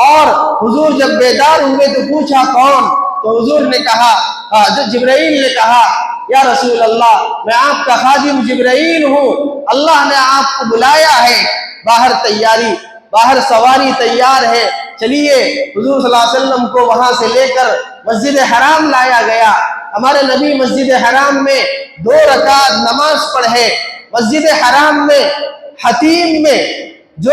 اور حضور جب بیدار ہوئے تو پوچھا کون؟ تو حضور نے کہا، حضرت جبرائیل نے کہا یا رسول اللہ میں آپ کا خادم جبرائیل ہوں، اللہ نے آپ کو بلایا ہے، باہر سواری تیار ہے، چلیے۔ حضور صلی اللہ علیہ وسلم کو وہاں سے لے کر مسجد حرام لایا گیا۔ ہمارے نبی مسجد حرام میں 2 رکعت نماز پڑھے۔ مسجد حرام میں حتیم میں جو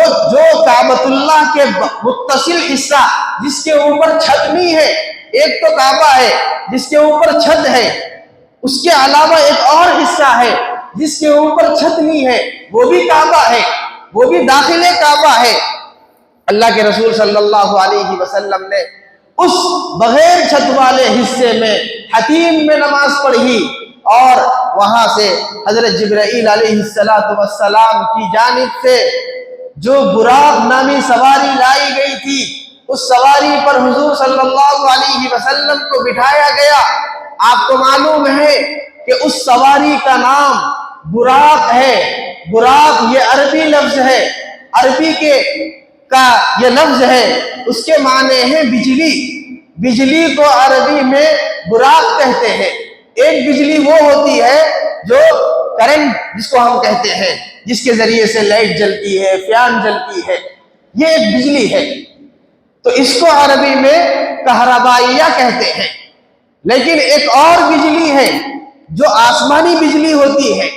کعبۃ اللہ کے متصل حصہ جس کے اوپر چھت نہیں ہے، ایک تو کعبہ ہے جس کے اوپر چھت ہے، اس کے علاوہ ایک اور حصہ ہے جس کے اوپر چھت نہیں ہے، وہ بھی کعبہ ہے، وہ بھی داخل کعبہ ہے۔ اللہ کے رسول صلی اللہ علیہ وسلم نے اس بغیر چھت والے حصے میں حتیم میں نماز پڑھی اور وہاں سے حضرت جبرائیل علیہ السلام کی جانب سے جو براق نامی سواری لائی گئی تھی، اس سواری پر حضور صلی اللہ علیہ وسلم کو بٹھایا گیا۔ آپ کو معلوم ہے کہ اس سواری کا نام براق ہے۔ براق یہ عربی لفظ ہے، عربی کا یہ لفظ ہے، اس کے معنی ہے بجلی۔ بجلی کو عربی میں براق کہتے ہیں۔ ایک بجلی وہ ہوتی ہے جو کرنٹ جس کو ہم کہتے ہیں، جس کے ذریعے سے لائٹ جلتی ہے، فیان جلتی ہے، یہ ایک بجلی ہے، تو اس کو عربی میں کہربائیہ کہتے ہیں۔ لیکن ایک اور بجلی ہے جو آسمانی بجلی ہوتی ہے،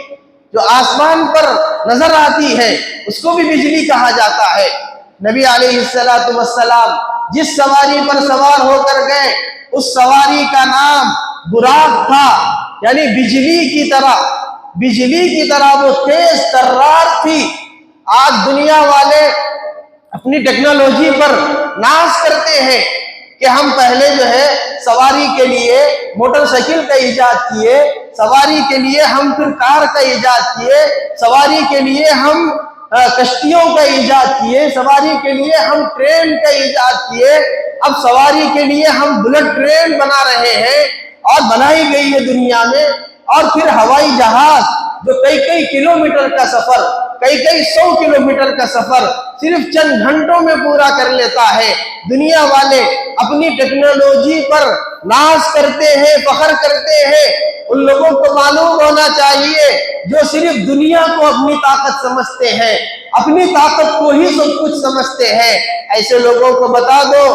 جو آسمان پر نظر آتی ہے، اس کو بھی بجلی کہا جاتا ہے۔ نبی علیہ السلام جس سواری پر سوار ہو کر گئے اس سواری کا نام براق تھا، یعنی بجلی کی طرح وہ تیز ترار تھی۔ آج دنیا والے اپنی ٹیکنالوجی پر ناز کرتے ہیں کہ ہم پہلے جو ہے سواری کے لیے موٹر سائیکل کا ایجاد کیے، سواری کے لیے ہم پھر کار کا ایجاد کیے، سواری کے لیے ہم کشتیوں کا ایجاد کیے، سواری کے لیے ہم ٹرین کا ایجاد کیے، اب سواری کے لیے ہم بلٹ ٹرین بنا رہے ہیں اور بنائی گئی ہے دنیا میں، اور پھر ہوائی جہاز جو کئی کلومیٹر کا سفر، کئی 100 کلومیٹر کا سفر صرف چند گھنٹوں میں پورا کر لیتا ہے۔ دنیا والے اپنی ٹیکنالوجی پر ناز کرتے ہیں، فخر کرتے ہیں۔ ان لوگوں کو معلوم ہونا چاہیے جو صرف دنیا کو اپنی طاقت سمجھتے ہیں، اپنی طاقت کو ہی سب کچھ سمجھتے ہیں، ایسے لوگوں کو بتا دو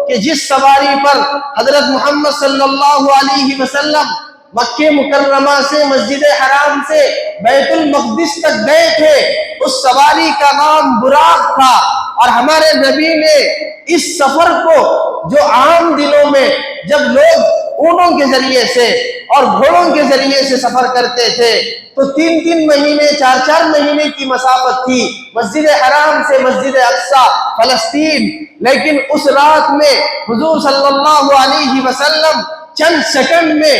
کہ جس سواری پر حضرت محمد صلی اللہ علیہ وسلم مکہ مکرمہ سے مسجد حرام سے بیت المقدس تک گئے تھے، اس سواری کا نام براق تھا۔ اور ہمارے نبی نے اس سفر کو، جو عام دنوں میں جب لوگ اونٹوں کے ذریعے سے اور گھوڑوں کے ذریعے سے سفر کرتے تھے تو 3 مہینے 4 مہینے کی مسافت تھی مسجد حرام سے مسجد اقصی فلسطین، لیکن اس رات میں حضور صلی اللہ علیہ وسلم چند سیکنڈ میں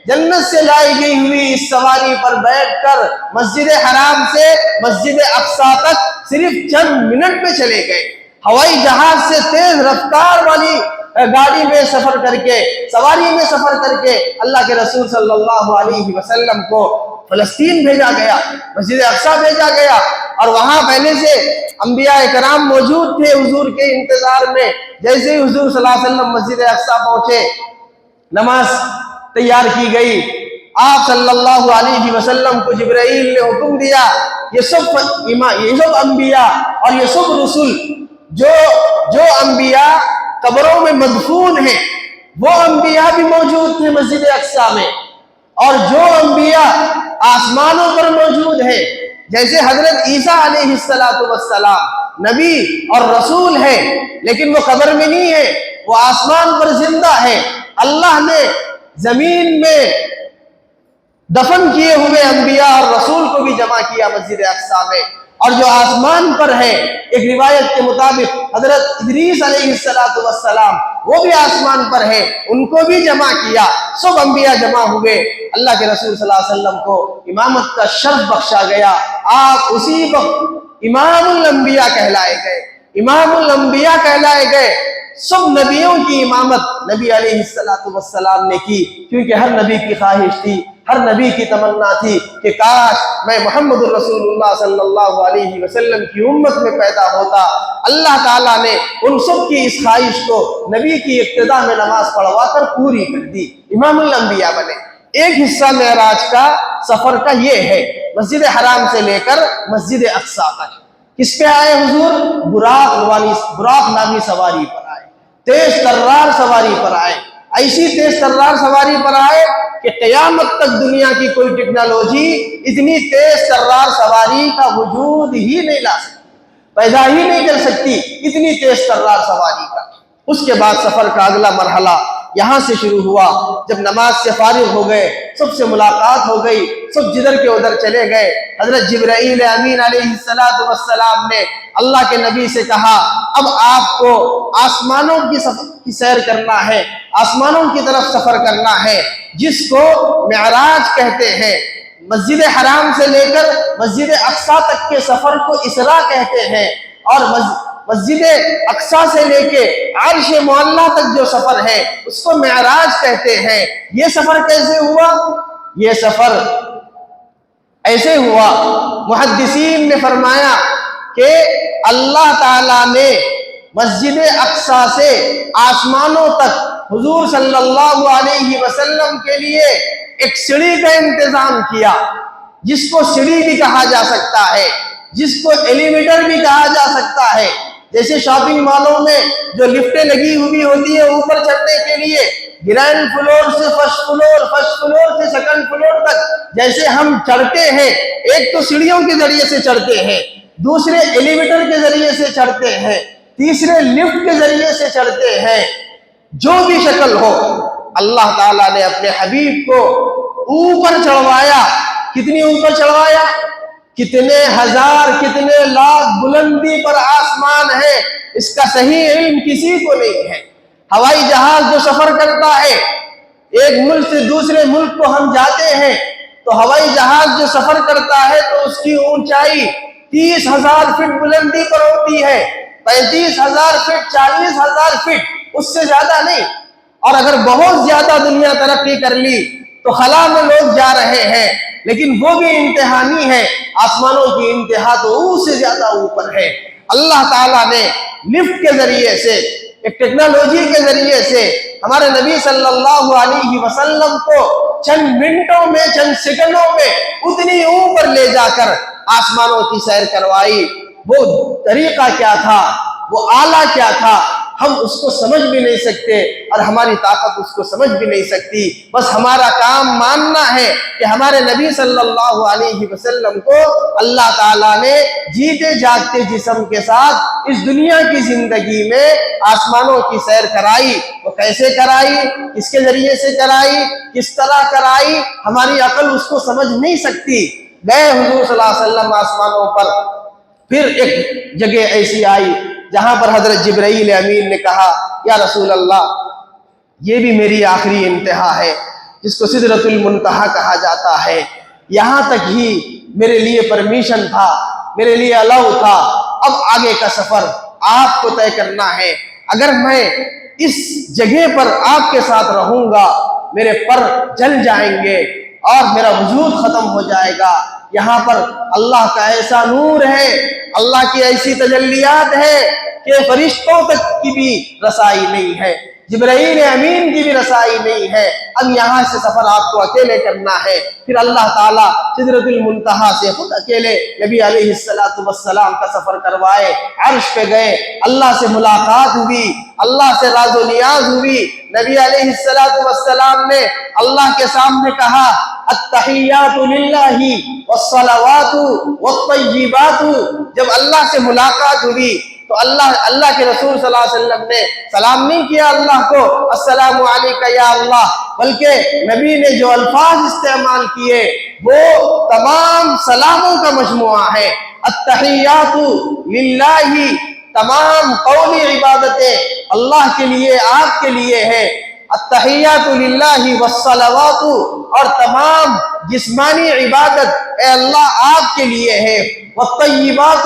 جنت سے لائی گئی ہوئی اس سواری پر بیٹھ کر مسجد حرام سے مسجد اقصی تک صرف چند منٹ میں چلے گئے۔ ہوائی جہاز سے تیز رفتار والی گاڑی میں سفر کر کے، سواری میں سفر کر کے اللہ کے رسول صلی اللہ علیہ وسلم کو فلسطین بھیجا گیا، مسجد اقصی بھیجا گیا، اور وہاں پہلے سے انبیاء کرام موجود تھے حضور کے انتظار میں۔ جیسے ہی حضور صلی اللہ علیہ وسلم مسجد اقصی پہنچے، نماز تیار کی گئی، آپ صلی اللہ علیہ وسلم کو جبرائیل نے حکم دیا یہ سب انبیاء اور یہ سب رسول جو انبیاء قبروں میں مدفون ہیں، وہ انبیاء بھی موجود تھے مسجد اقصی میں، اور جو انبیاء آسمانوں پر موجود ہیں، جیسے حضرت عیسیٰ علیہ السلام نبی اور رسول ہے، لیکن وہ قبر میں نہیں ہے، وہ آسمان پر زندہ ہے۔ اللہ نے زمین میں دفن کیے ہوئے انبیاء اور رسول کو بھی جمع کیا مسجد اقصی میں، اور جو آسمان پر ہے، ایک روایت کے مطابق حضرت ادریس علیہ السلام وہ بھی آسمان پر ہے، ان کو بھی جمع کیا، سب انبیاء جمع ہوئے۔ اللہ کے رسول صلی اللہ علیہ وسلم کو امامت کا شرف بخشا گیا، آپ اسی وقت امام الانبیاء کہلائے گئے، امام الانبیاء کہلائے گئے۔ سب نبیوں کی امامت نبی علیہ السلام نے کی، کیونکہ ہر نبی کی خواہش تھی ہر نبی کی تمنا تھی کہ کاش میں محمد الرسول اللہ صلی اللہ علیہ وسلم کی امت میں پیدا ہوتا۔ اللہ تعالیٰ نے ان سب کی اس خواہش کو نبی کی ابتدا میں نماز پڑھوا کر پوری کر دی، امام الانبیاء بنے۔ ایک حصہ معراج کا سفر کا یہ ہے، مسجد حرام سے لے کر مسجد اقصیٰ تک۔ کس پہ آئے حضور؟ براق نامی سواری پر آئے، تیز ترار سواری پر آئے، ایسی تیز ترار سواری پر آئے کہ قیامت تک دنیا کی کوئی ٹیکنالوجی اتنی تیز ترار سواری کا وجود ہی نہیں لا سکتی، پیدا ہی نہیں کر سکتی اتنی تیز ترار سواری کا۔ اس کے بعد سفر کا اگلا مرحلہ یہاں سے شروع ہوا، جب نماز سے فارغ ہو گئے، سب سے ملاقات ہو گئی، سب جدھر کے ادھر چلے گئے۔ حضرت جبرائیل امین علیہ السلام نے اللہ کے نبی سے کہا اب آپ کو آسمانوں کی سیر کرنا ہے، آسمانوں کی طرف سفر کرنا ہے، جس کو معراج کہتے ہیں۔ مسجد حرام سے لے کر مسجد اقصیٰ تک کے سفر کو اسراء کہتے ہیں، اور مسجد اقصیٰ سے لے کے عرش معلیٰ تک جو سفر ہے اس کو معراج کہتے ہیں۔ یہ سفر کیسے ہوا؟ یہ سفر ایسے ہوا، محدثین نے فرمایا کہ اللہ تعالیٰ نے مسجد اقصیٰ سے آسمانوں تک حضور صلی اللہ علیہ وسلم کے لیے ایک سیڑھی کا انتظام کیا، جس کو سیڑھی بھی کہا جا سکتا ہے، جس کو ایلیویٹر بھی کہا جا سکتا ہے۔ جیسے شاپنگ مالوں میں جو لفٹیں لگی ہوئی ہوتی ہے اوپر چڑھنے کے لیے، گرینڈ فلور سے فرسٹ فلور، فرسٹ فلور سے سیکنڈ فلور تک جیسے ہم چڑھتے ہیں، ایک تو سیڑھیوں کے ذریعے سے چڑھتے ہیں، دوسرے ایلیویٹر کے ذریعے سے چڑھتے ہیں، تیسرے لفٹ کے ذریعے سے چڑھتے ہیں۔ جو بھی شکل ہو، اللہ تعالیٰ نے اپنے حبیب کو اوپر چڑھوایا۔ کتنی اوپر چڑھوایا؟ کتنے ہزار کتنے لاکھ بلندی پر آسمان ہے، اس کا صحیح علم کسی کو نہیں ہے۔ ہوائی جہاز جو سفر کرتا ہے، ایک ملک سے دوسرے ملک کو ہم جاتے ہیں تو ہوائی جہاز جو سفر کرتا ہے تو اس کی اونچائی 30,000 فٹ بلندی پر ہوتی ہے، 35,000 فٹ، 40,000 فٹ، اس سے زیادہ نہیں۔ اور اگر بہت زیادہ دنیا ترقی کر لی تو خلا میں لوگ جا رہے ہیں، لیکن وہ بھی انتہا نہیں ہے، آسمانوں کی انتہا تو اس سے زیادہ اوپر ہے۔ اللہ تعالیٰ نے لفٹ کے ذریعے سے، ایک ٹیکنالوجی کے ذریعے سے ہمارے نبی صلی اللہ علیہ وسلم کو چند منٹوں میں، چند سیکنڈوں میں اتنی اوپر لے جا کر آسمانوں کی سیر کروائی۔ وہ طریقہ کیا تھا، وہ آلہ کیا تھا، ہم اس کو سمجھ بھی نہیں سکتے، اور ہماری طاقت اس کو سمجھ بھی نہیں سکتی۔ بس ہمارا کام ماننا ہے کہ ہمارے نبی صلی اللہ علیہ وسلم کو اللہ تعالیٰ نے جیتے جاگتے جسم کے ساتھ اس دنیا کی زندگی میں آسمانوں کی سیر کرائی۔ وہ کیسے کرائی، کس کے ذریعے سے کرائی، کس طرح کرائی، ہماری عقل اس کو سمجھ نہیں سکتی۔ گئے حضور صلی اللہ علیہ وسلم آسمانوں پر، پھر ایک جگہ ایسی آئی جہاں پر حضرت جبرائیل امین نے کہا یا رسول اللہ، یہ بھی میری آخری انتہا ہے، جس کو سدرۃ المنتہا کہا جاتا ہے، یہاں تک ہی میرے لیے پرمیشن تھا، میرے لیے الاؤ تھا، اب آگے کا سفر آپ کو طے کرنا ہے۔ اگر میں اس جگہ پر آپ کے ساتھ رہوں گا، میرے پر جل جائیں گے اور میرا وجود ختم ہو جائے گا۔ یہاں پر اللہ کا ایسا نور ہے، اللہ کی ایسی تجلیات ہے کہ فرشتوں تک کی بھی رسائی نہیں ہے، جبرائیل امین کی بھی رسائی نہیں ہے۔ اب یہاں سے سفر آپ کو اکیلے کرنا ہے۔ پھر اللہ تعالیٰ سدرۃ المنتہا سے خود اکیلے نبی علیہ السلام کا سفر کروائے، عرش پہ گئے، اللہ سے ملاقات ہوئی، اللہ سے راز و نیاز ہوئی۔ نبی علیہ السلام نے اللہ کے سامنے کہا التحیات للہ والصلوات والطیبات۔ جب اللہ سے ملاقات ہوئی تو اللہ کے رسول صلی اللہ علیہ وسلم نے سلام نہیں کیا اللہ کو السلام علیکہ یا اللہ، بلکہ نبی نے جو الفاظ استعمال کیے وہ تمام سلاموں کا مجموعہ ہے۔ التحیات للہ، تمام قولی عبادتیں اللہ کے لیے، آپ کے لیے ہیں۔ التحیات للہ والصلوات، اور تمام جسمانی عبادت اے اللہ آپ کے لیے ہے، والطیبات،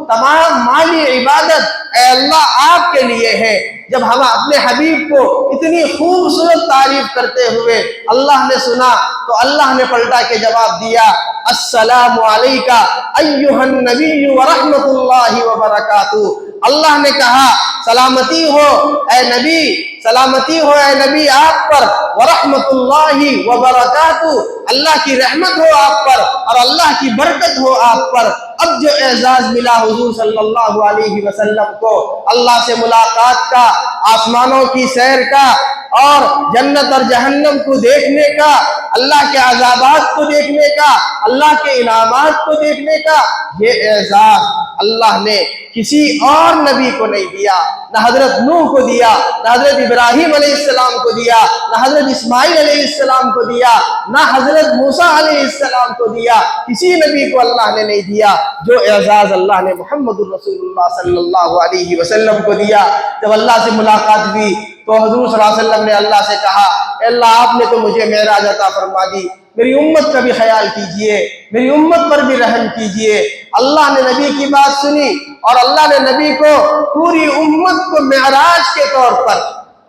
تمام مالی عبادت اے اللہ آپ کے لیے ہے۔ جب ہم اپنے حبیب کو اتنی خوبصورت تعریف کرتے ہوئے اللہ نے سنا تو اللہ نے پلٹا کے جواب دیا، السلام علیکہ ایھا النبی ورحمۃ اللہ وبرکاتہ۔ اللہ نے کہا سلامتی ہو اے نبی، سلامتی ہو اے نبی آپ پر، ورحمۃ اللہ وبرکاتہ، اللہ کی رحمت ہو آپ پر اور اللہ کی برکت ہو آپ پر۔ اب جو اعزاز ملا حضور صلی اللہ علیہ وسلم کو، اللہ سے ملاقات کا، آسمانوں کی سیر کا، اور جنت اور جہنم کو دیکھنے کا، اللہ کے عذابات کو دیکھنے کا، اللہ کے انعامات کو دیکھنے کا، یہ اعزاز اللہ نے کسی اور نبی کو نہیں دیا۔ نہ حضرت نوح کو دیا، نہ حضرت ابراہیم علیہ السلام کو دیا، نہ حضرت اسماعیل علیہ السلام کو دیا، نہ حضرت موسیٰ علیہ السلام کو دیا، کسی نبی کو اللہ نے نہیں دیا جو اعزاز اللہ نے محمد الرسول اللہ صلی اللہ علیہ وسلم کو دیا۔ جب اللہ سے ملاقات ہوئی تو حضور صلی اللہ علیہ وسلم نے اللہ سے کہا، اے اللہ آپ نے تو مجھے معراج عطا فرما دی، میری امت کا بھی خیال کیجئے، میری امت پر بھی رحم کیجئے۔ اللہ نے نبی کی بات سنی اور اللہ نے نبی کو پوری امت کو معراج کے طور پر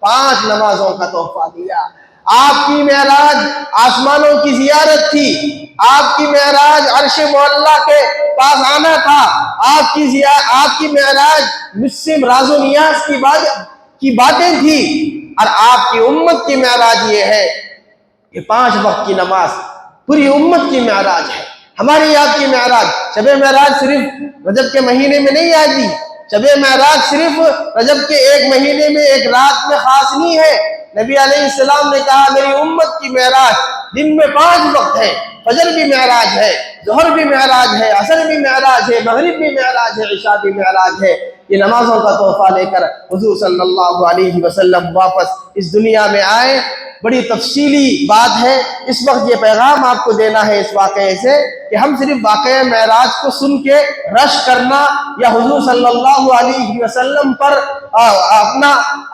5 نمازوں کا تحفہ دیا۔ آپ کی معراج آسمانوں کی زیارت تھی، آپ کی معراج عرش معلیٰ کے پاس آنا تھا، آپ کی معراج مجھ سے راز و نیاز کی باتیں تھی، اور آپ کی امت کی معراج یہ ہے کہ 5 وقت کی نماز پوری امت کی معراج ہے۔ ہماری آپ کی معراج، شب معراج صرف رجب کے مہینے میں نہیں آتی، شب معراج صرف رجب کے ایک مہینے میں ایک رات میں خاص نہیں ہے۔ نبی علیہ السلام نے کہا میری امت کی معراج دن میں 5 وقت ہے، فجر بھی معراج ہے، ظہر بھی معراج ہے، عصر بھی معراج ہے، مغرب بھی معراج ہے، عشاء بھی معراج ہے۔ یہ نمازوں کا تحفہ لے کر حضور صلی اللہ علیہ وسلم واپس اس دنیا میں آئے۔ بڑی تفصیلی بات ہے، اس وقت یہ پیغام آپ کو دینا ہے اس واقعے سے کہ ہم صرف واقعہ معراج کو سن کے رش کرنا یا حضور صلی اللہ علیہ وسلم پر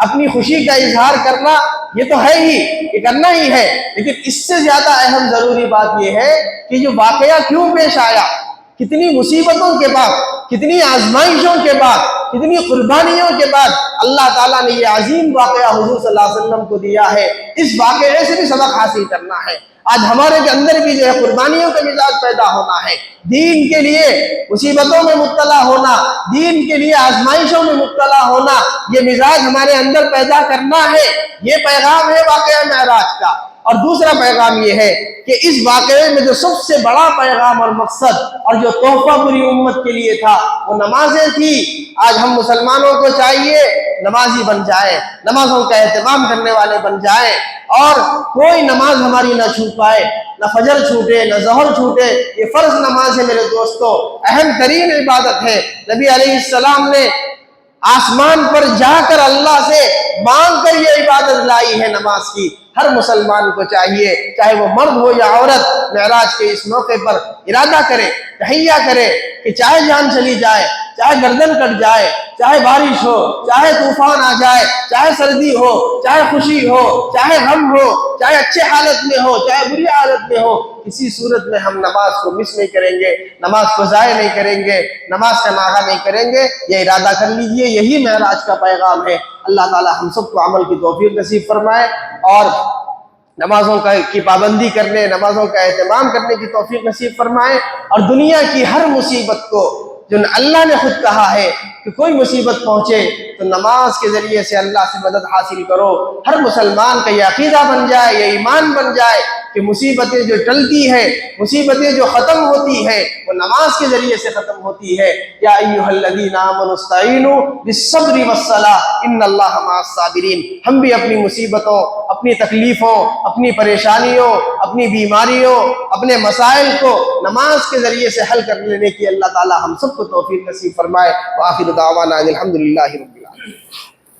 اپنی خوشی کا اظہار کرنا یہ تو ہے ہی، یہ کرنا ہی ہے، لیکن اس سے زیادہ اہم ضروری بات یہ ہے کہ یہ واقعہ کیوں پیش آیا، کتنی مصیبتوں کے بعد، کتنی آزمائشوں کے بعد، کتنی قربانیوں کے بعد اللہ تعالیٰ نے یہ عظیم واقعہ حضور صلی اللہ علیہ وسلم کو دیا ہے۔ اس واقعے سے بھی سبق حاصل کرنا ہے۔ آج ہمارے کے اندر بھی جو ہے قربانیوں کا مزاج پیدا ہونا ہے، دین کے لیے مصیبتوں میں مبتلا ہونا، دین کے لیے آزمائشوں میں مبتلا ہونا، یہ مزاج ہمارے اندر پیدا کرنا ہے۔ یہ پیغام ہے واقعہ معراج کا۔ اور دوسرا پیغام یہ ہے کہ اس واقعے میں جو سب سے بڑا پیغام اور مقصد اور جو تحفہ پوری امت کے لیے تھا وہ نمازیں تھی۔ آج ہم مسلمانوں کو چاہیے نمازی بن جائیں، نمازوں کا اہتمام کرنے والے بن جائیں، اور کوئی نماز ہماری نہ چھوٹ پائے، نہ فجر چھوٹے، نہ ظہر چھوٹے۔ یہ فرض نماز ہے میرے دوستو، اہم ترین عبادت ہے۔ نبی علیہ السلام نے آسمان پر جا کر اللہ سے مانگ کر یہ عبادت لائی ہے نماز کی۔ ہر مسلمان کو چاہیے، چاہے وہ مرد ہو یا عورت، معراج کے اس موقع پر ارادہ کرے، تہیہ کرے کہ چاہے جان چلی جائے، چاہے گردن کٹ جائے، چاہے بارش ہو، چاہے طوفان آ جائے، چاہے سردی ہو، چاہے خوشی ہو، چاہے غم ہو، چاہے اچھے حالت میں ہو، چاہے بری حالت میں ہو، کسی صورت میں ہم نماز کو مس نہیں کریں گے، نماز کو ضائع نہیں کریں گے، نماز کا ناغہ نہیں کریں گے۔ یہ ارادہ کر لیجئے، یہی معراج کا پیغام ہے۔ اللہ تعالی ہم سب کو عمل کی توفیق نصیب فرمائے اور نمازوں کی پابندی کرنے، نمازوں کا اہتمام کرنے کی توفیق نصیب فرمائے، اور دنیا کی ہر مصیبت کو جو اللہ نے خود کہا ہے کہ کوئی مصیبت پہنچے تو نماز کے ذریعے سے اللہ سے مدد حاصل کرو۔ ہر مسلمان کا یہ عقیدہ بن جائے، یہ ایمان بن جائے کہ مصیبتیں جو ٹلتی ہیں، مصیبتیں جو ختم ہوتی ہیں وہ نماز کے ذریعے سے ختم ہوتی ہے۔ یا ایھا الذین آمنوا استعینوا بالصبر والصلاۃ ان اللہ مع الصابرین۔ ہم بھی اپنی مصیبتوں، اپنی تکلیفوں، اپنی پریشانیوں، اپنی بیماریوں، اپنے مسائل کو نماز کے ذریعے سے حل کر لینے کی اللہ تعالی ہم سب کو توفیق نصیب فرمائے۔ وآخر دعوانا الحمدللہ رب العالمین۔